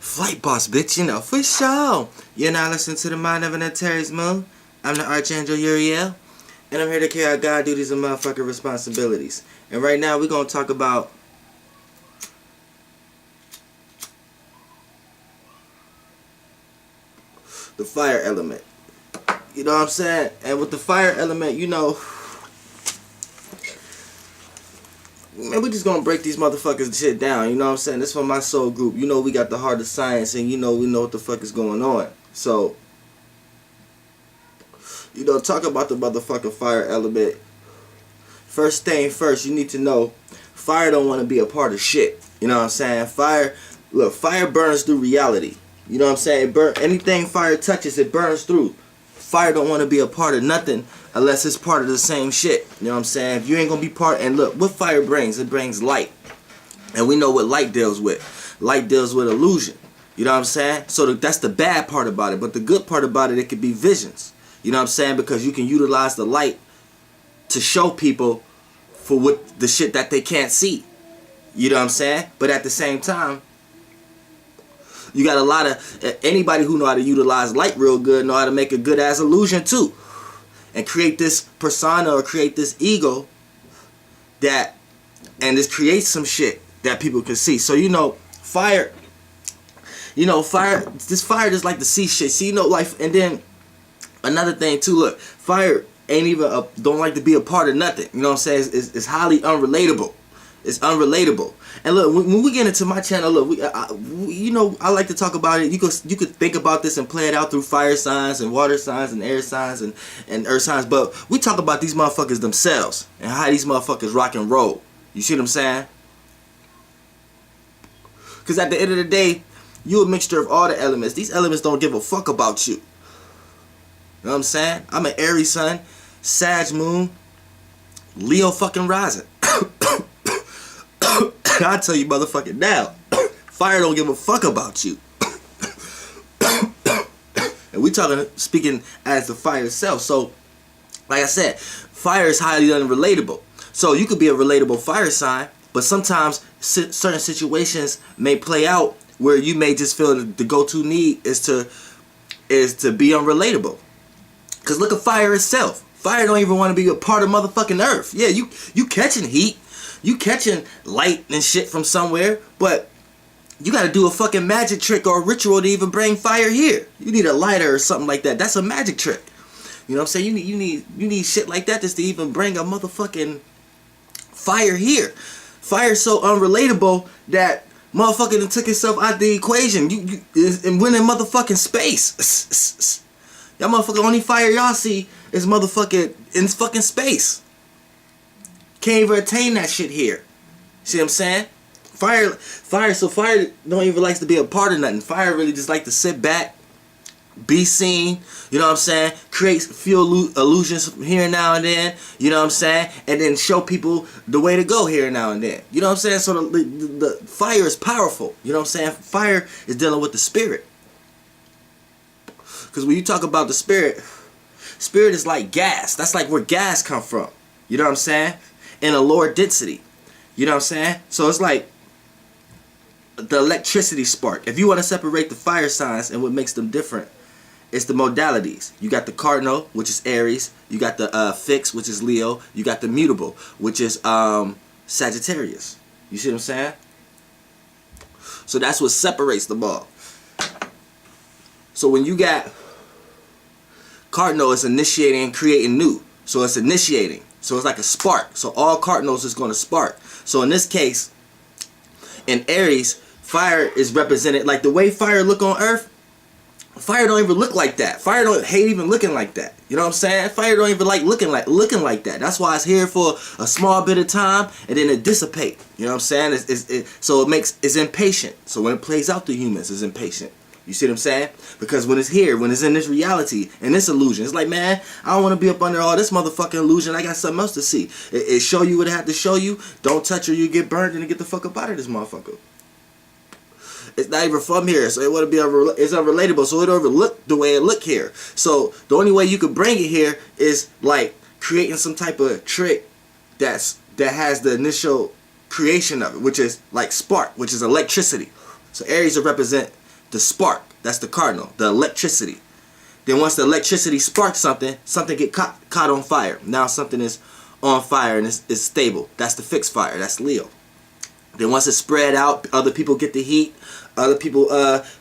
Flight boss, bitch, you know, for sure. You're now listening to the Mind of an Antares Moon. I'm the Archangel Uriel, and I'm here to carry out God duties and motherfucking responsibilities. And right now, we're going to talk about the fire element. You know what I'm saying? And with the fire element, you know, man, we just gonna break these motherfuckers shit down, you know what I'm saying? This for my soul group. You know we got the heart of science, and you know we know what the fuck is going on. So, you know, talk about the motherfucking fire element. First thing first, you need to know, fire don't want to be a part of shit. You know what I'm saying? Fire burns through reality. You know what I'm saying? Anything fire touches, it burns through. Fire don't want to be a part of nothing unless it's part of the same shit. You know what I'm saying? If you ain't gonna be part, and look, what fire brings? It brings light. And we know what light deals with. Light deals with illusion. You know what I'm saying? So that's the bad part about it. But the good part about it could be visions. You know what I'm saying? Because you can utilize the light to show people for what the shit that they can't see. You know what I'm saying? But at the same time, you got a lot of, anybody who know how to utilize light real good know how to make a good ass illusion too. And create this persona or create this ego that, and just create some shit that people can see. So, you know, fire, this fire just like to see shit. See, you know, like, and then another thing too, look, fire ain't even, don't like to be a part of nothing. You know what I'm saying? It's highly unrelatable. It's unrelatable. And look, when we get into my channel, look, you know, I like to talk about it. You could think about this and play it out through fire signs and water signs and air signs and earth signs. But we talk about these motherfuckers themselves and how these motherfuckers rock and roll. You see what I'm saying? Because at the end of the day, you a mixture of all the elements. These elements don't give a fuck about you. You know what I'm saying? I'm an Aries sun, Sag moon, Leo fucking rising. I tell you motherfucking now, fire don't give a fuck about you. And we speaking as the fire itself. So, like I said, fire is highly unrelatable. So you could be a relatable fire sign, but sometimes certain situations may play out where you may just feel the go-to need is to be unrelatable. Cause look at fire itself. Fire don't even want to be a part of motherfucking earth. Yeah, you catching heat. You catching light and shit from somewhere, but you gotta do a fucking magic trick or a ritual to even bring fire here. You need a lighter or something like that. That's a magic trick. You know what I'm saying? You need shit like that just to even bring a motherfucking fire here. Fire's so unrelatable that motherfucking done took itself out the equation. And went in motherfucking space. Y'all motherfucking only fire y'all see is motherfucking in fucking space. Can't even attain that shit here. See what I'm saying? Fire don't even like to be a part of nothing. Fire really just like to sit back, be seen, you know what I'm saying? Create few illusions here and now and then, you know what I'm saying? And then show people the way to go here and now and then. You know what I'm saying? So the fire is powerful. You know what I'm saying? Fire is dealing with the spirit. Because when you talk about the spirit is like gas. That's like where gas come from. You know what I'm saying? In a lower density. You know what I'm saying? So it's like the electricity spark. If you want to separate the fire signs and what makes them different, it's the modalities. You got the cardinal, which is Aries. You got the fixed, which is Leo. You got the mutable, which is Sagittarius. You see what I'm saying? So that's what separates them all. So when you got cardinal, it's initiating and creating new. So it's initiating. So it's like a spark. So all cardinals is going to spark. So in this case, in Aries, fire is represented like the way fire look on Earth. Fire don't even look like that. Fire don't hate even looking like that. You know what I'm saying? Fire don't even like looking like that. That's why it's here for a small bit of time and then it dissipate. You know what I'm saying? So it's impatient. So when it plays out to humans, it's impatient. You see what I'm saying? Because when it's here, when it's in this reality, in this illusion, it's like, man, I don't want to be up under all this motherfucking illusion. I got something else to see. It show you what it had to show you. Don't touch or you get burned and get the fuck up out of this motherfucker. It's not even from here, so it want to be it's unrelatable, so it don't even look the way it look here. So the only way you could bring it here is like creating some type of trick that has the initial creation of it, which is like spark, which is electricity. So Aries will represent the spark. That's the cardinal, the electricity. Then once the electricity sparks something, something get caught on fire. Now something is on fire and it's stable. That's the fixed fire. That's Leo. Then once it's spread out, other people get the heat. Other people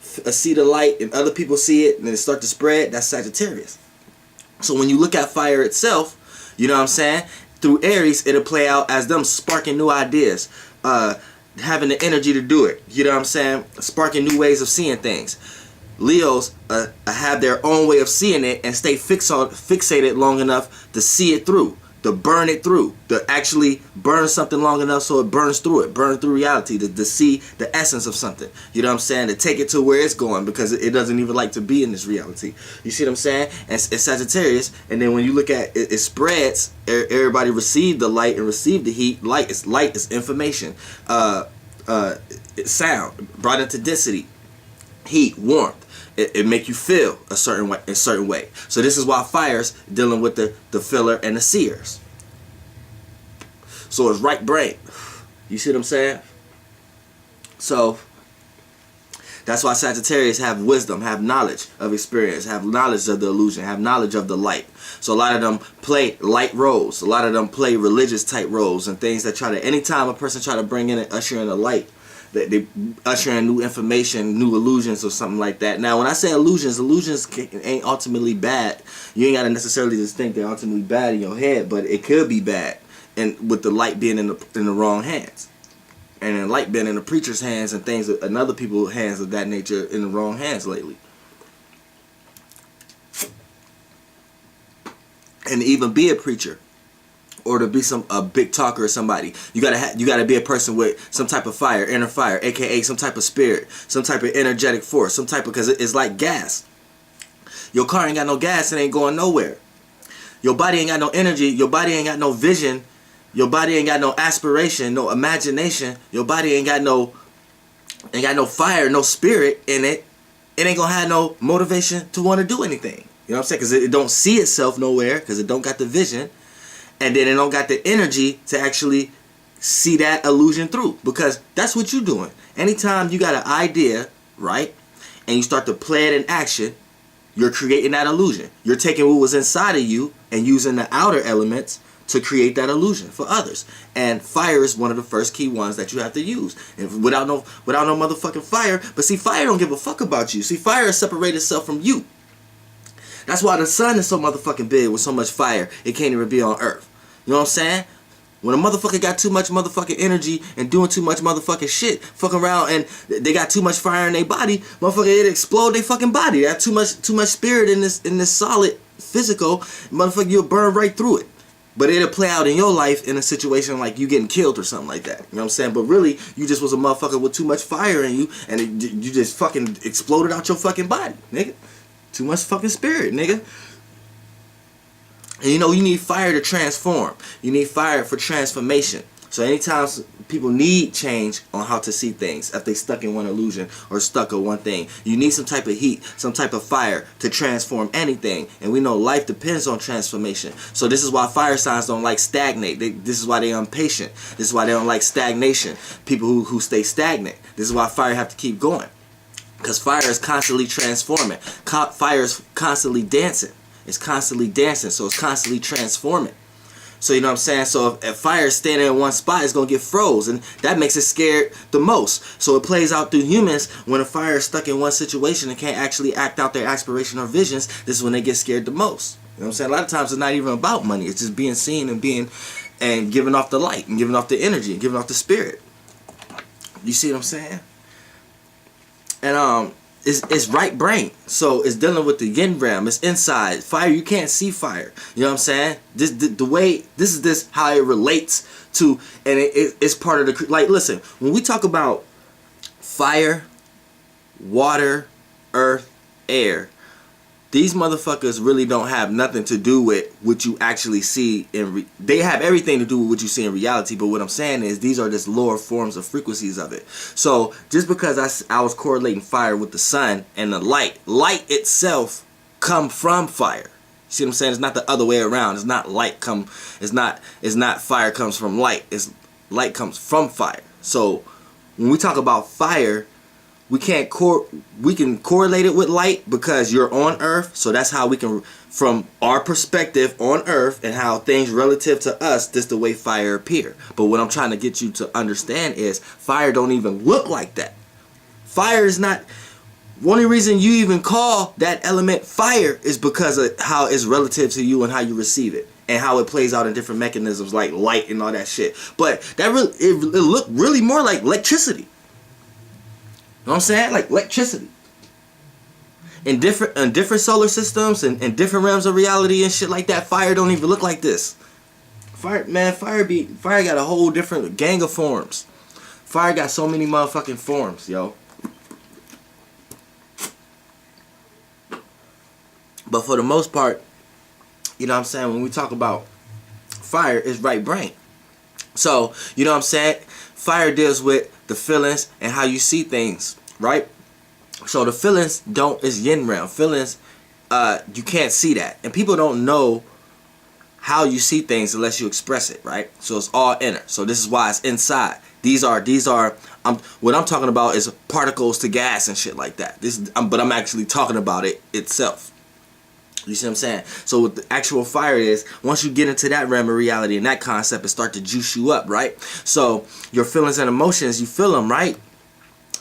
see the light, and other people see it, and it start to spread. That's Sagittarius. So when you look at fire itself, you know what I'm saying? Through Aries, it'll play out as them sparking new ideas, having the energy to do it. You know what I'm saying? Sparking new ways of seeing things. Leos have their own way of seeing it and stay fixated long enough to see it through, to burn it through, to actually burn something long enough so it burns through it, burn through reality, to see the essence of something. You know what I'm saying? To take it to where it's going, because it doesn't even like to be in this reality. You see what I'm saying? And it's Sagittarius, and then when you look at it, it spreads. Everybody received the light and received the heat. Light is information. It's sound brought into density, heat, warmth. It make you feel a certain way. So this is why fire's dealing with the filler and the seers. So it's right brain. You see what I'm saying? So that's why Sagittarius have wisdom, have knowledge of experience, have knowledge of the illusion, have knowledge of the light. So a lot of them play light roles. A lot of them play religious type roles and things that try to, anytime a person try to bring in and usher in the light, they usher in new information, new illusions or something like that. Now, when I say illusions ain't ultimately bad. You ain't got to necessarily just think they're ultimately bad in your head, but it could be bad, and with the light being in the wrong hands, and then light being in the preacher's hands and things and other people's hands of that nature in the wrong hands lately. And to even be a preacher, or to be a big talker or somebody, you gotta be a person with some type of fire, inner fire, aka some type of spirit, some type of energetic force, some type of, because it's like gas. Your car ain't got no gas, it ain't going nowhere. Your body ain't got no energy, your body ain't got no vision, your body ain't got no aspiration, no imagination, your body ain't got no fire, no spirit in it. It ain't gonna have no motivation to want to do anything. You know what I'm saying? Because it don't see itself nowhere, because it don't got the vision. And then it don't got the energy to actually see that illusion through. Because that's what you're doing. Anytime you got an idea, right, and you start to play it in action, you're creating that illusion. You're taking what was inside of you and using the outer elements to create that illusion for others. And fire is one of the first key ones that you have to use. And without no motherfucking fire. But see, fire don't give a fuck about you. See, fire separates itself from you. That's why the sun is so motherfucking big with so much fire, it can't even be on Earth. You know what I'm saying? When a motherfucker got too much motherfucking energy and doing too much motherfucking shit, fucking around, and they got too much fire in their body, motherfucker, it explode their fucking body. They have too much spirit in this solid physical, motherfucker, you'll burn right through it. But it'll play out in your life in a situation like you getting killed or something like that. You know what I'm saying? But really, you just was a motherfucker with too much fire in you, and you just fucking exploded out your fucking body, nigga. Too much fucking spirit, nigga. And you know, you need fire to transform. You need fire for transformation. So anytime people need change on how to see things, if they stuck in one illusion or stuck on one thing, you need some type of heat, some type of fire to transform anything. And we know life depends on transformation. So this is why fire signs don't like stagnate. This is why they're impatient. This is why they don't like stagnation. People who stay stagnant. This is why fire have to keep going. Because fire is constantly transforming. Fire is constantly dancing. It's constantly dancing, so it's constantly transforming. So you know what I'm saying? So if fire is standing in one spot, it's going to get froze. And that makes it scared the most. So it plays out through humans when a fire is stuck in one situation and can't actually act out their aspiration or visions. This is when they get scared the most. You know what I'm saying? A lot of times it's not even about money. It's just being seen and giving off the light and giving off the energy and giving off the spirit. You see what I'm saying? And it's right brain, so it's dealing with the yin realm. It's inside fire. You can't see fire. You know what I'm saying? This is how it relates to, and it's part of the, like, listen, when we talk about fire, water, earth, air, these motherfuckers really don't have nothing to do with what you actually see they have everything to do with what you see in reality, but what I'm saying is these are just lower forms of frequencies of it. So just because I was correlating fire with the sun and the light itself come from fire. See what I'm saying? It's not the other way around. It's not it's not fire comes from light. It's light comes from fire. So when we talk about fire, we can correlate it with light because you're on Earth, so that's how we can, from our perspective on Earth and how things relative to us, this the way fire appear. But what I'm trying to get you to understand is fire don't even look like that. Fire is not. Only reason you even call that element fire is because of how it's relative to you and how you receive it and how it plays out in different mechanisms like light and all that shit. But that really, it looked really more like electricity. You know what I'm saying? Like electricity. In different solar systems and in different realms of reality and shit like that, fire don't even look like this. Fire got a whole different gang of forms. Fire got so many motherfucking forms, yo. But for the most part, you know what I'm saying, when we talk about fire, it's right brain. So, you know what I'm saying? Fire deals with the feelings and how you see things, right? So the feelings is yin realm. Feelings, you can't see that. And people don't know how you see things unless you express it, right? So it's all inner. So this is why it's inside. These are what I'm talking about is particles to gas and shit like that. But I'm actually talking about it itself. You see what I'm saying? So what the actual fire is, once you get into that realm of reality and that concept, it start to juice you up, right? So your feelings and emotions, you feel them, right?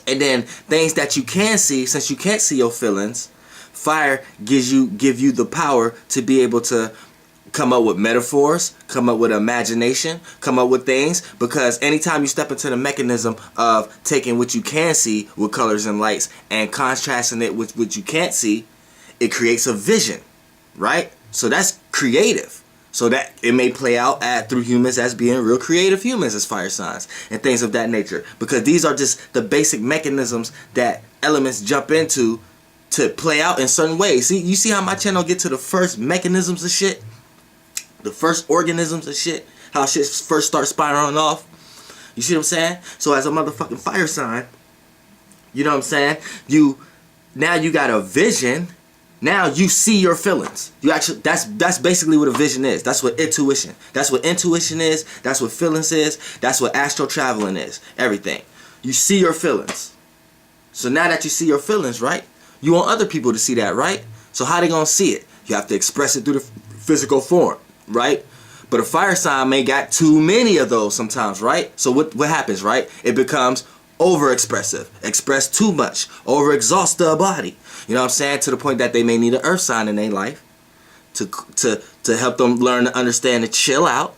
And then things that you can see, since you can't see your feelings, fire give you the power to be able to come up with metaphors, come up with imagination, come up with things, because anytime you step into the mechanism of taking what you can see with colors and lights and contrasting it with what you can't see, it creates a vision. Right? So that's creative. So that it may play out through humans as being real creative humans as fire signs and things of that nature. Because these are just the basic mechanisms that elements jump into to play out in certain ways. See, you see how my channel get to the first mechanisms of shit? The first organisms of shit? How shit first starts spiraling off? You see what I'm saying? So as a motherfucking fire sign, you know what I'm saying? Now you got a vision. Now you see your feelings. You actually that's basically what a vision is. That's what intuition. That's what intuition is. That's what feelings is. That's what astral traveling is. Everything. You see your feelings. So now that you see your feelings, right? You want other people to see that, right? So how they gonna see it? You have to express it through the physical form, right? But a fire sign may got too many of those sometimes, right? So what happens, right? It becomes overexpressive, express too much, overexhaust the body. You know what I'm saying? To the point that they may need an earth sign in their life to help them learn to understand and chill out.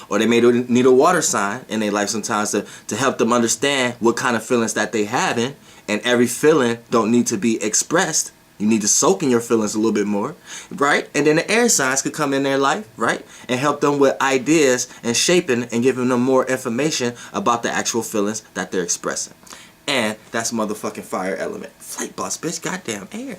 Or they may need a water sign in their life sometimes to help them understand what kind of feelings that they having. And every feeling don't need to be expressed. You need to soak in your feelings a little bit more, right? And then the air signs could come in their life, right? And help them with ideas and shaping and giving them more information about the actual feelings that they're expressing. And that's motherfucking fire element. Flight bus, bitch. Goddamn air.